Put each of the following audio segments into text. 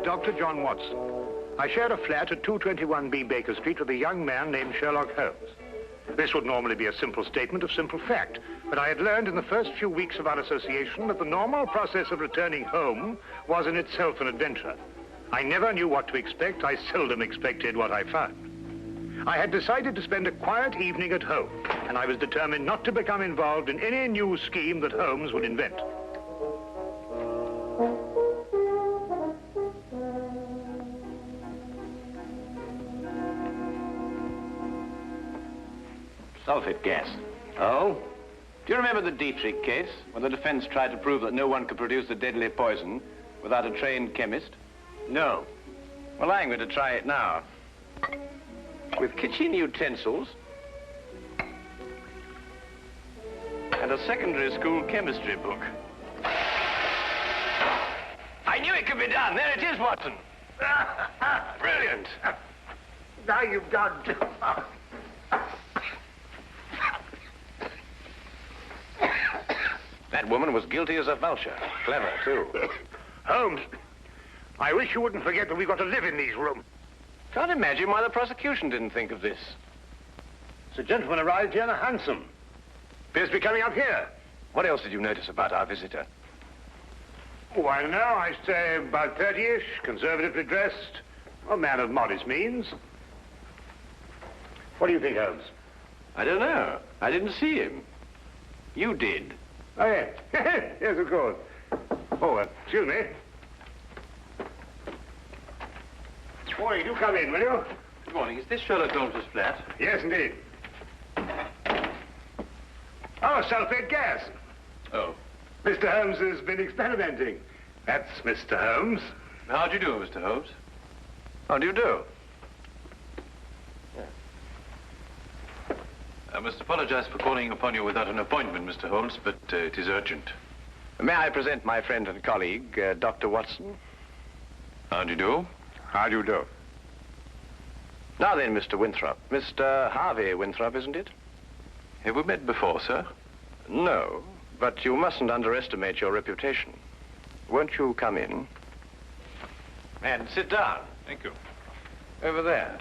Dr. John Watson. I share a flat at 221B Baker Street with a young man named Sherlock Holmes. This would normally be a simple statement of simple fact, but I had learned in the first few weeks of our association that the normal process of returning home was in itself an adventure. I never knew what to expect. I seldom expected what I found. I had decided to spend a quiet evening at home, and I was determined not to become involved in any new scheme that Holmes would invent. Sulfate gas. Oh? Do you remember the Dietrich case, when the defense tried to prove that no one could produce a deadly poison without a trained chemist? No. Well, I'm going to try it now. With kitchen utensils and a secondary school chemistry book. I knew it could be done. There it is, Watson. Brilliant. Now you've done. That woman was guilty as a vulture. Clever, too. Holmes, I wish you wouldn't forget that we've got to live in these rooms. Can't imagine why the prosecution didn't think of this. The gentleman arrived here in a hansom. Appears to be coming up here. What else did you notice about our visitor? Oh, I don't know. I say about 30-ish, conservatively dressed. A man of modest means. What do you think, Holmes? I don't know. I didn't see him. You did. Oh, yes. Yes, of course. Oh, excuse me. Boy, do come in, will you? Good morning. Is this Sherlock Holmes' flat? Yes, indeed. Oh, sulfate gas. Oh. Mr. Holmes has been experimenting. That's Mr. Holmes. How do you do, Mr. Holmes? How do you do? I must apologize for calling upon you without an appointment, Mr. Holmes, but it is urgent. May I present my friend and colleague, Dr. Watson? How do you do? How do you do? Now then, Mr. Winthrop. Mr. Harvey Winthrop, isn't it? Have we met before, sir? No, but you mustn't underestimate your reputation. Won't you come in? And sit down. Thank you. Over there.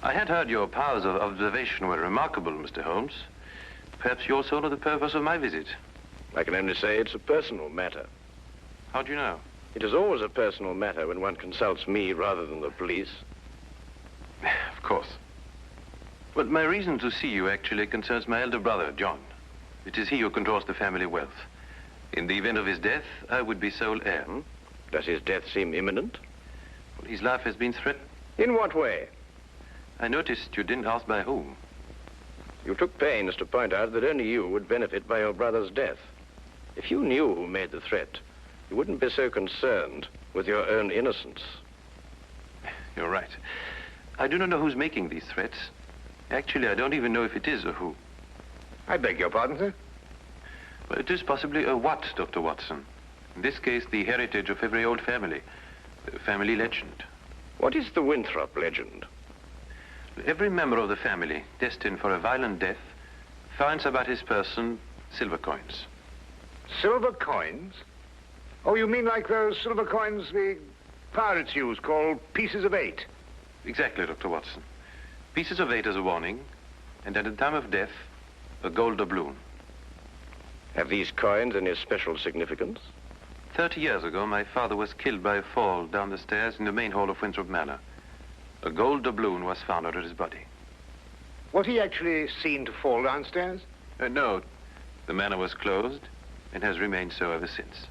I had heard your powers of observation were remarkable, Mr. Holmes. Perhaps you also know the purpose of my visit. I can only say it's a personal matter. How do you know? It is always a personal matter when one consults me rather than the police. Of course. But my reason to see you actually concerns my elder brother, John. It is he who controls the family wealth. In the event of his death, I would be sole heir. Does his death seem imminent? Well, his life has been threatened. In what way? I noticed you didn't ask by whom. You took pains to point out that only you would benefit by your brother's death. If you knew who made the threat, you wouldn't be so concerned with your own innocence. You're right. I do not know who's making these threats. Actually, I don't even know if it is a who. I beg your pardon, sir? Well, it is possibly a what, Dr. Watson. In this case, the heritage of every old family. A family legend. What is the Winthrop legend? Every member of the family destined for a violent death finds about his person silver coins. Silver coins? Oh, you mean like those silver coins the pirates use, called pieces of 8? Exactly, Dr. Watson. Pieces of 8 as a warning, and at the time of death, a gold doubloon. Have these coins any special significance? 30 years ago, my father was killed by a fall down the stairs in the main hall of Winthrop Manor. A gold doubloon was found under his body. Was he actually seen to fall downstairs? No. The manor was closed and has remained so ever since.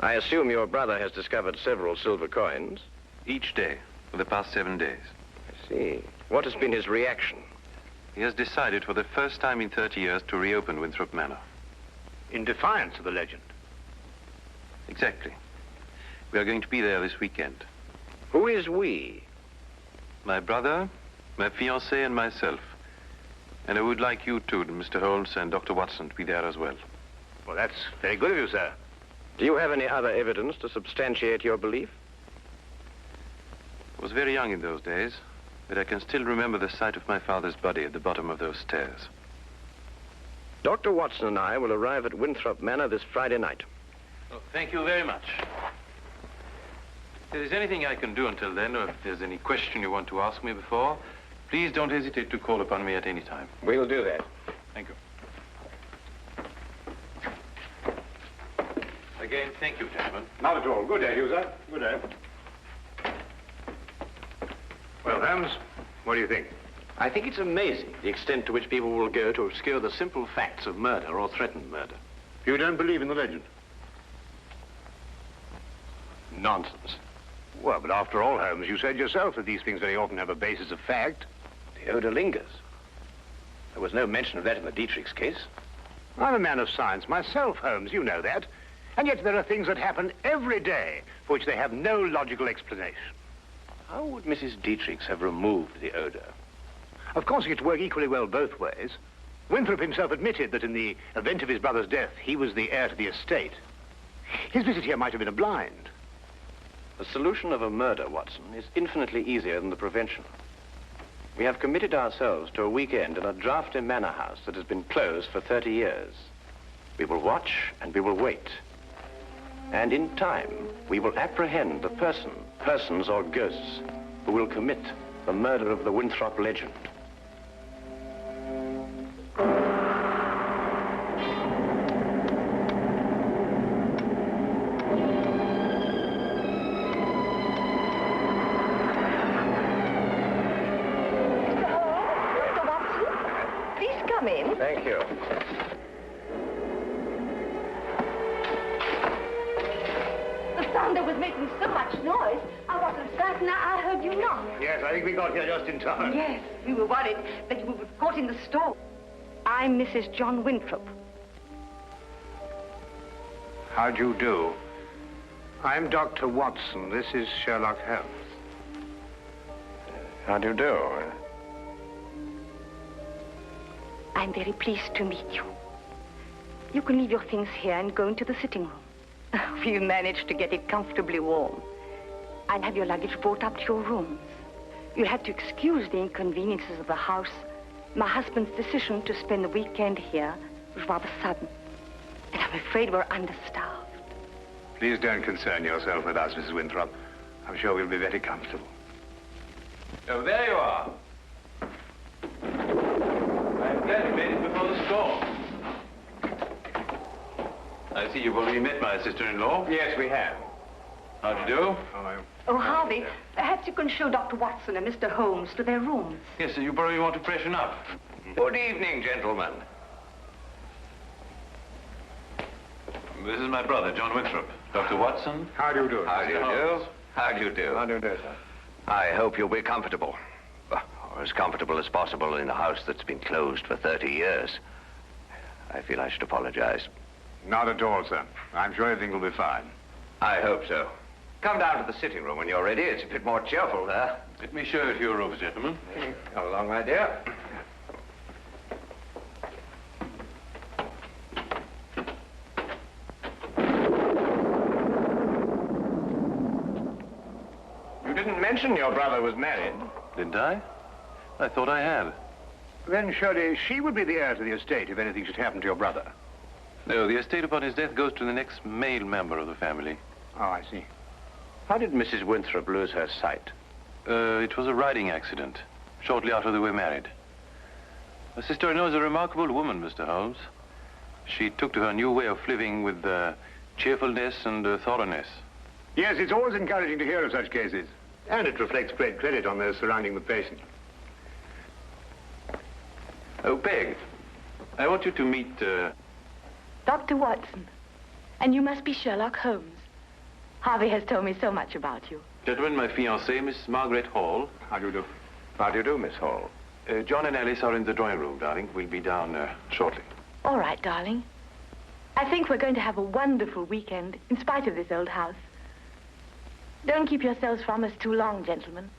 I assume your brother has discovered several silver coins. Each day for the past 7 days. I see. What has been his reaction? He has decided for the first time in 30 years to reopen Winthrop Manor. In defiance of the legend? Exactly. We are going to be there this weekend. Who is we? My brother, my fiancée, and myself. And I would like you too, Mr. Holmes and Dr. Watson, to be there as well. Well, that's very good of you, sir. Do you have any other evidence to substantiate your belief? I was very young in those days, but I can still remember the sight of my father's body at the bottom of those stairs. Dr. Watson and I will arrive at Winthrop Manor this Friday night. Oh, thank you very much. If there is anything I can do until then, or if there's any question you want to ask me before, please don't hesitate to call upon me at any time. We'll do that. Thank you. Again, thank you, gentlemen. Not at all. Good day, you, sir. Good day. Well, Holmes, what do you think? I think it's amazing the extent to which people will go to obscure the simple facts of murder or threatened murder. You don't believe in the legend? Nonsense. Well, but after all, Holmes, you said yourself that these things very often have a basis of fact. The odor lingers. There was no mention of that in the Dietrich's case. I'm a man of science myself, Holmes, you know that. And yet there are things that happen every day for which they have no logical explanation. How would Mrs. Dietrich's have removed the odor? Of course, it could work equally well both ways. Winthrop himself admitted that in the event of his brother's death, he was the heir to the estate. His visit here might have been a blind. The solution of a murder, Watson, is infinitely easier than the prevention. We have committed ourselves to a weekend in a drafty manor house that has been closed for 30 years. We will watch and we will wait. And in time, we will apprehend the persons or ghosts, who will commit the murder of the Winthrop legend. Thank you. The thunder was making so much noise, I wasn't certain I heard you knock. Yes, I think we got here just in time. Yes, we were worried that you were caught in the storm. I'm Mrs. John Winthrop. How do you do? I'm Dr. Watson. This is Sherlock Holmes. How do you do? I'm very pleased to meet you. You can leave your things here and go into the sitting room. We've managed to get it comfortably warm. I'll have your luggage brought up to your rooms. You'll have to excuse the inconveniences of the house. My husband's decision to spend the weekend here was rather sudden. And I'm afraid we're understaffed. Please don't concern yourself with us, Mrs. Winthrop. I'm sure we'll be very comfortable. Oh, there you are. I'm glad you made it before the storm. I see you've already met my sister-in-law. Yes, we have. How do you do? Oh, Harvey, perhaps you can show Dr. Watson and Mr. Holmes to their rooms. Yes, you probably want to freshen up. Good evening, gentlemen. This is my brother, John Winthrop. Dr. Watson. How do you do? How do you do? How do you do? How do you do, sir? I hope you'll be comfortable. Or as comfortable as possible in a house that's been closed for 30 years. I feel I should apologize. Not at all, sir. I'm sure everything will be fine. I hope so. Come down to the sitting room when you're ready. It's a bit more cheerful there. Let me show you to your rooms, gentlemen. Come along, my dear. You didn't mention your brother was married. Didn't I? I thought I had. Then surely she would be the heir to the estate if anything should happen to your brother. No, the estate upon his death goes to the next male member of the family. Oh, I see. How did Mrs. Winthrop lose her sight? It was a riding accident, shortly after they were married. My sister-in-law is a remarkable woman, Mr. Holmes. She took to her new way of living with cheerfulness and thoroughness. Yes, it's always encouraging to hear of such cases. And it reflects great credit on those surrounding the patient. Oh, Peg, I want you to meet... Dr. Watson. And you must be Sherlock Holmes. Harvey has told me so much about you. Gentlemen, my fiancée, Miss Margaret Hall. How do you do? How do you do, Miss Hall? John and Alice are in the drawing room, darling. We'll be down shortly. All right, darling. I think we're going to have a wonderful weekend, in spite of this old house. Don't keep yourselves from us too long, gentlemen.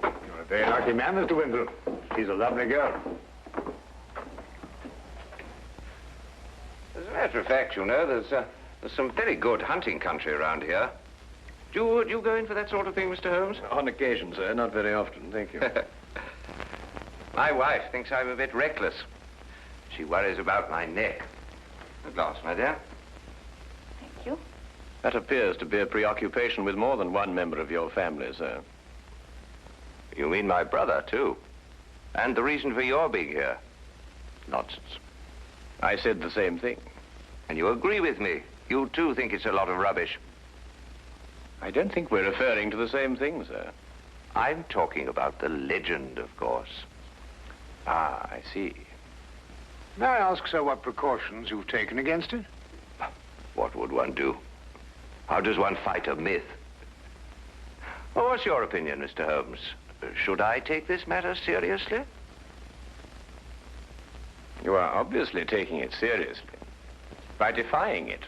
You're a very lucky man, Mr. Winthrop. She's a lovely girl. As a matter of fact, you know, there's some very good hunting country around here. Do you go in for that sort of thing, Mr. Holmes? On occasion, sir. Not very often, thank you. My wife thinks I'm a bit reckless. She worries about my neck. A glass, my dear. Thank you. That appears to be a preoccupation with more than one member of your family, sir. You mean my brother, too? And the reason for your being here? Nonsense. I said the same thing. And you agree with me? You, too, think it's a lot of rubbish? I don't think we're referring to the same thing, sir. I'm talking about the legend, of course. Ah, I see. May I ask, sir, what precautions you've taken against it? What would one do? How does one fight a myth? Well, what's your opinion, Mr. Holmes? Should I take this matter seriously? You are obviously taking it seriously by defying it.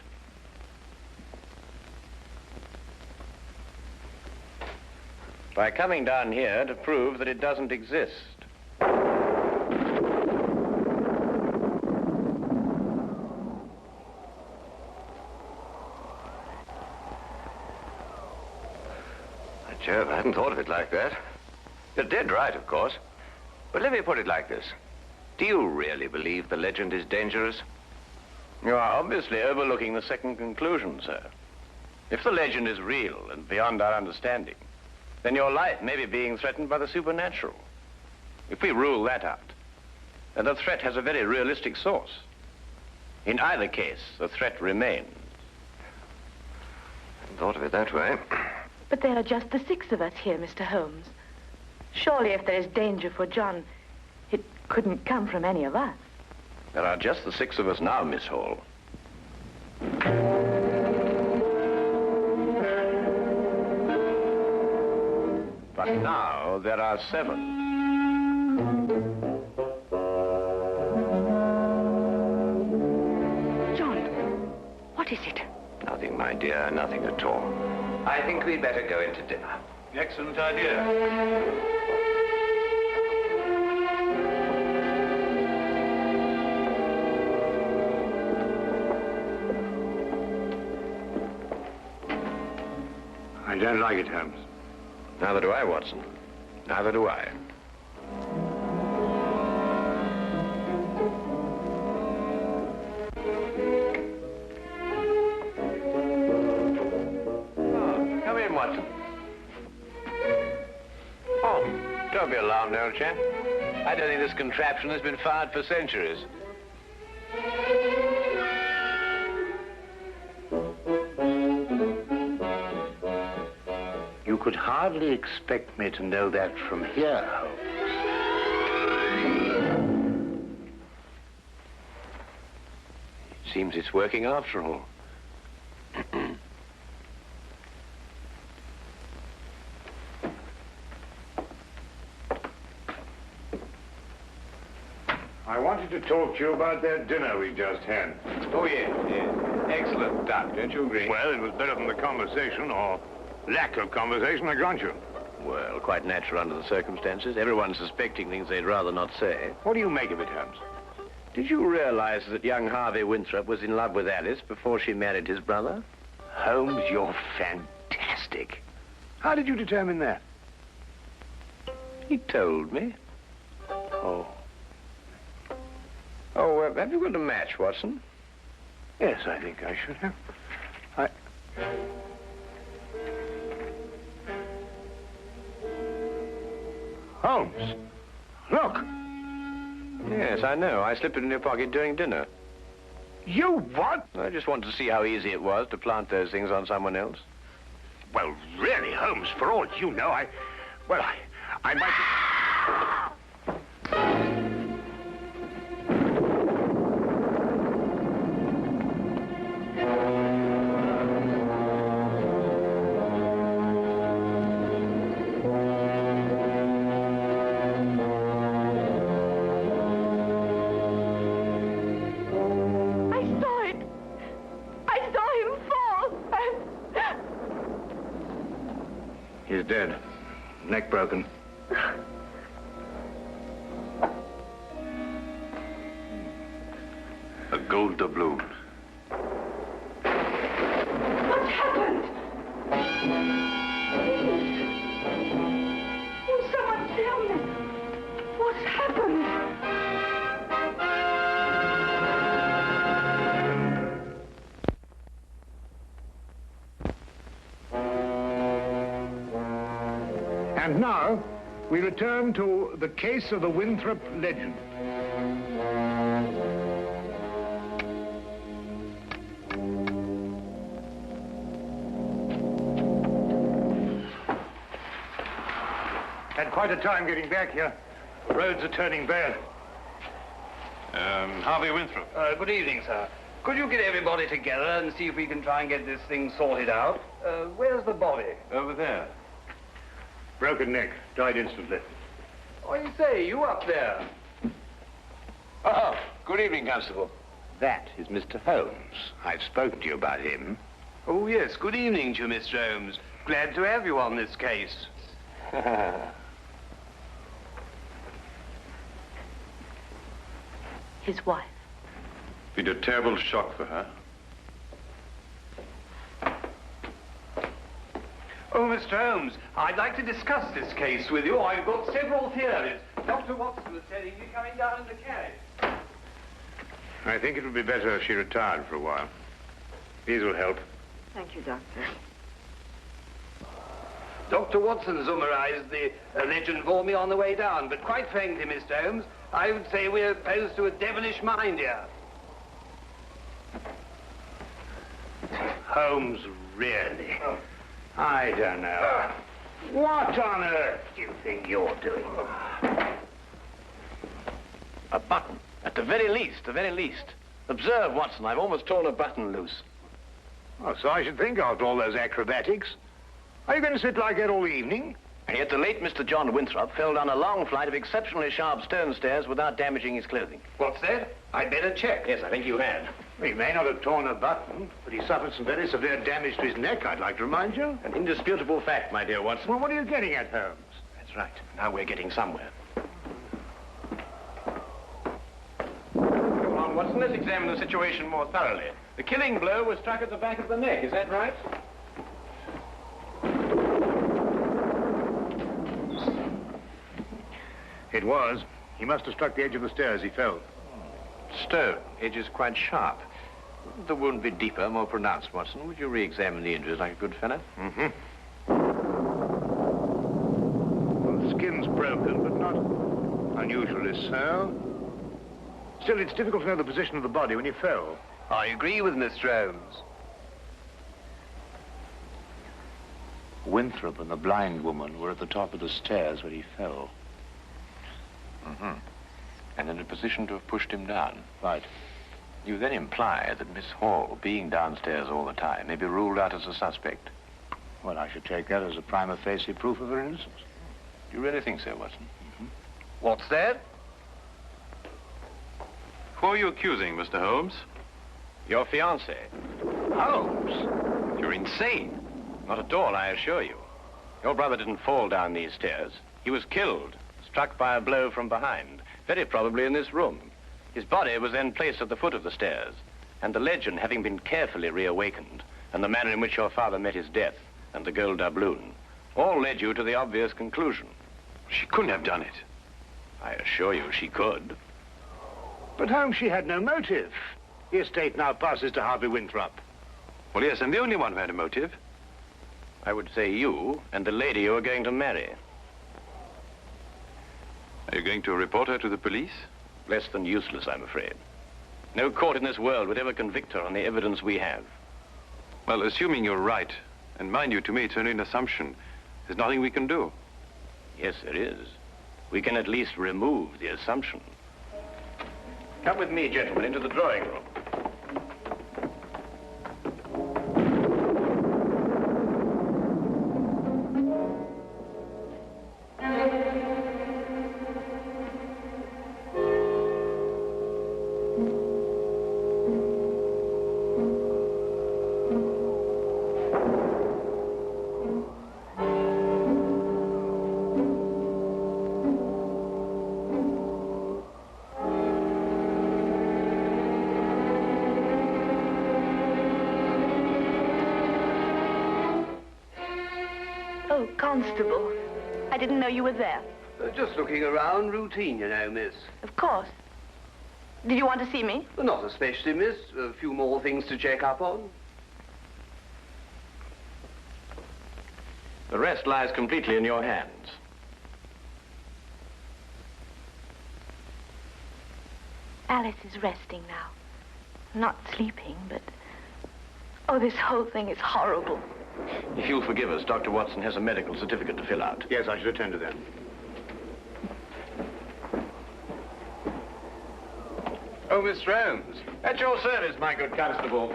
By coming down here to prove that it doesn't exist. Jove, I hadn't thought of it like that. You're dead right, of course. But let me put it like this. Do you really believe the legend is dangerous? You are obviously overlooking the second conclusion, sir. If the legend is real and beyond our understanding, then your life may be being threatened by the supernatural. If we rule that out, then the threat has a very realistic source. In either case, the threat remains. I hadn't thought of it that way. But there are just the 6 of us here, Mr. Holmes. Surely if there is danger for John, it couldn't come from any of us. There are just the 6 of us now, Miss Hall. But now there are 7. John, what is it? Nothing, my dear, nothing at all. I think we'd better go into dinner. Excellent idea. I don't like it, Holmes. Neither do I, Watson. Neither do I. Oh, come in, Watson. Oh, don't be alarmed, old chap. I don't think this contraption has been fired for centuries. You could hardly expect me to know that from here, Holmes. It seems it's working after all. I wanted to talk to you about that dinner we just had. Oh, yes, yes. Excellent, Doc. Don't you agree? Well, it was better than the conversation, or lack of conversation, I grant you. Well, quite natural under the circumstances. Everyone's suspecting things they'd rather not say. What do you make of it, Holmes? Did you realize that young Harvey Winthrop was in love with Alice before she married his brother? Holmes, you're fantastic. How did you determine that? He told me. Oh. Oh, have you got a match, Watson? Yes, I think I should have. Holmes, look. Yes, I know. I slipped it in your pocket during dinner. You what? I just wanted to see how easy it was to plant those things on someone else. Well, really, Holmes, for all you know, I might... He's dead. Neck broken. A gold doubloon. What's happened? Will someone tell me? What's happened? And now, we return to the case of the Winthrop legend. Had quite a time getting back here. The roads are turning bad. Harvey Winthrop. Good evening, sir. Could you get everybody together and see if we can try and get this thing sorted out? Where's the body? Over there. Broken neck. Died instantly. What do you say? You up there? Oh, good evening, Constable. That is Mr. Holmes. I've spoken to you about him. Oh, yes. Good evening to you, Mr. Holmes. Glad to have you on this case. His wife. Been a terrible shock for her. Oh, Mr. Holmes, I'd like to discuss this case with you. I've got several theories. Dr. Watson was telling me coming down in the carriage. I think it would be better if she retired for a while. These will help. Thank you, Doctor. Dr. Watson summarized the legend for me on the way down, but quite frankly, Mr. Holmes, I would say we're opposed to a devilish mind here. Holmes, really? I don't know. What on earth do you think you're doing? A button. At the very least, the very least. Observe, Watson, I've almost torn a button loose. Oh, so I should think after all those acrobatics. Are you going to sit like that all evening? And yet the late Mr. John Winthrop fell down a long flight of exceptionally sharp stone stairs without damaging his clothing. What's that? I'd better check. Yes, I think you had. He may not have torn a button, but he suffered some very severe damage to his neck, I'd like to remind you. An indisputable fact, my dear Watson. Well, what are you getting at, Holmes? That's right. Now we're getting somewhere. Come on, Watson, let's examine the situation more thoroughly. The killing blow was struck at the back of the neck, is that right? It was. He must have struck the edge of the stairs. He fell. Stone. Edge is quite sharp. The wound be deeper, more pronounced, Watson. Would you re-examine the injuries like a good fellow? Mm-hmm. Well, the skin's broken, but not unusually so. Still, it's difficult to know the position of the body when he fell. I agree with Mr. Holmes. Winthrop and the blind woman were at the top of the stairs when he fell. Mm-hmm. And in a position to have pushed him down. Right. You then imply that Miss Hall, being downstairs all the time, may be ruled out as a suspect. Well, I should take that as a prima facie proof of her innocence. Do you really think so, Watson? Mm-hmm. What's that? Who are you accusing, Mr. Holmes? Your fiancé. Holmes! You're insane. Not at all, I assure you. Your brother didn't fall down these stairs. He was killed, struck by a blow from behind, very probably in this room. His body was then placed at the foot of the stairs, and the legend having been carefully reawakened, and the manner in which your father met his death, and the gold doubloon, all led you to the obvious conclusion. She couldn't have done it. I assure you she could. But Holmes, she had no motive. The estate now passes to Harvey Winthrop. Well, yes, I'm the only one who had a motive. I would say you and the lady you are going to marry. Are you going to report her to the police? Less than useless, I'm afraid. No court in this world would ever convict her on the evidence we have. Well, assuming you're right, and mind you, to me, it's only an assumption, there's nothing we can do. Yes, there is. We can at least remove the assumption. Come with me, gentlemen, into the drawing room. Oh, Constable. I didn't know you were there. Just looking around, routine, you know, miss. Of course. Did you want to see me? Not especially, miss. A few more things to check up on. The rest lies completely in your hands. Alice is resting now. Not sleeping, but... Oh, this whole thing is horrible. If you'll forgive us, Dr. Watson has a medical certificate to fill out. Yes, I should attend to that. Oh, Mr. Holmes. At your service, my good constable.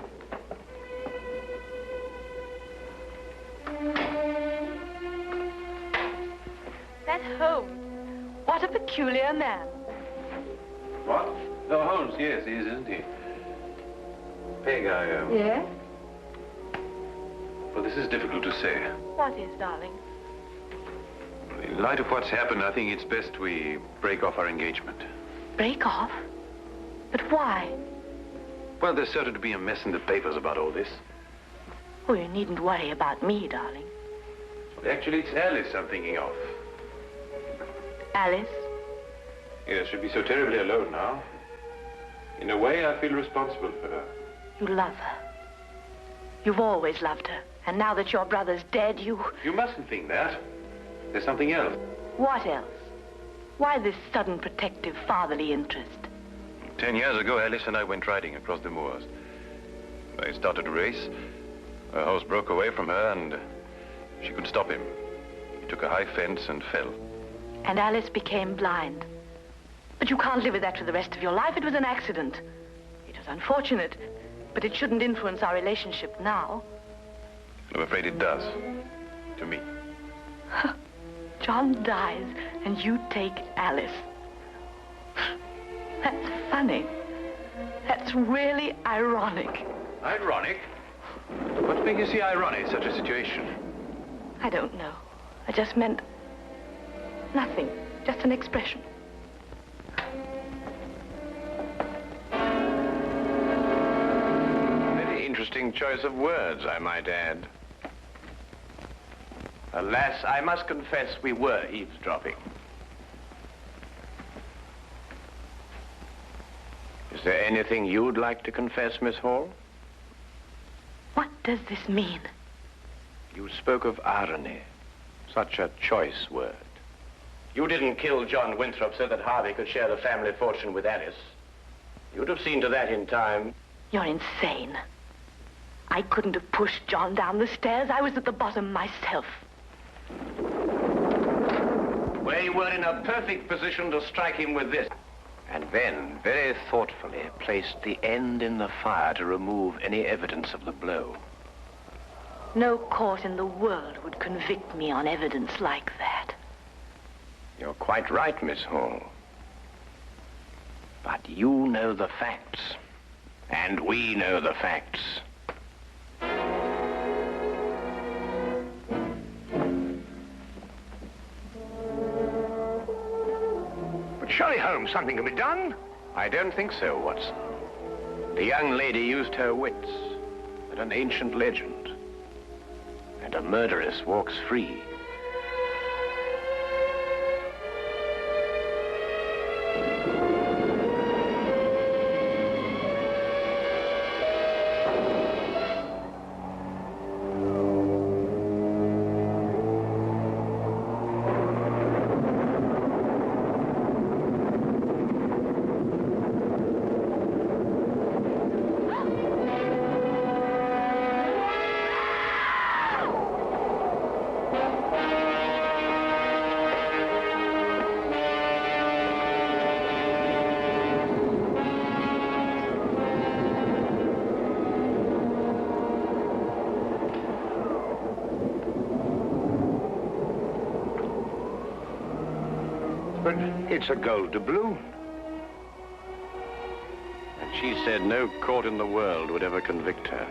That Holmes. What a peculiar man. What? Oh, Holmes, yes, he is, isn't he? Peg, Yes? Well, this is difficult to say. What is, darling? In light of what's happened, I think it's best we break off our engagement. Break off? But why? Well, there's certain to be a mess in the papers about all this. Oh, you needn't worry about me, darling. Well, actually, it's Alice I'm thinking of. Alice? Yes, she'll be so terribly alone now. In a way, I feel responsible for her. You love her. You've always loved her. And now that your brother's dead, you... You mustn't think that. There's something else. What else? Why this sudden protective fatherly interest? 10 years ago, Alice and I went riding across the moors. I started a race. Her horse broke away from her, and she couldn't stop him. He took a high fence and fell. And Alice became blind. But you can't live with that for the rest of your life. It was an accident. It was unfortunate, but it shouldn't influence our relationship now. I'm afraid it does. To me. John dies, and you take Alice. That's funny. That's really ironic. Ironic? What makes you see irony in such a situation? I don't know. I just meant nothing. Just an expression. Very interesting choice of words, I might add. Alas, I must confess we were eavesdropping. Is there anything you'd like to confess, Miss Hall? What does this mean? You spoke of irony. Such a choice word. You didn't kill John Winthrop so that Harvey could share the family fortune with Alice. You'd have seen to that in time. You're insane. I couldn't have pushed John down the stairs. I was at the bottom myself. We were in a perfect position to strike him with this. And then, very thoughtfully, placed the end in the fire to remove any evidence of the blow. No court in the world would convict me on evidence like that. You're quite right, Miss Hall. But you know the facts. And we know the facts. But surely, Holmes, something can be done. I don't think so, Watson. The young lady used her wits at an ancient legend. And a murderess walks free. But it's a gold doubloon. And she said no court in the world would ever convict her.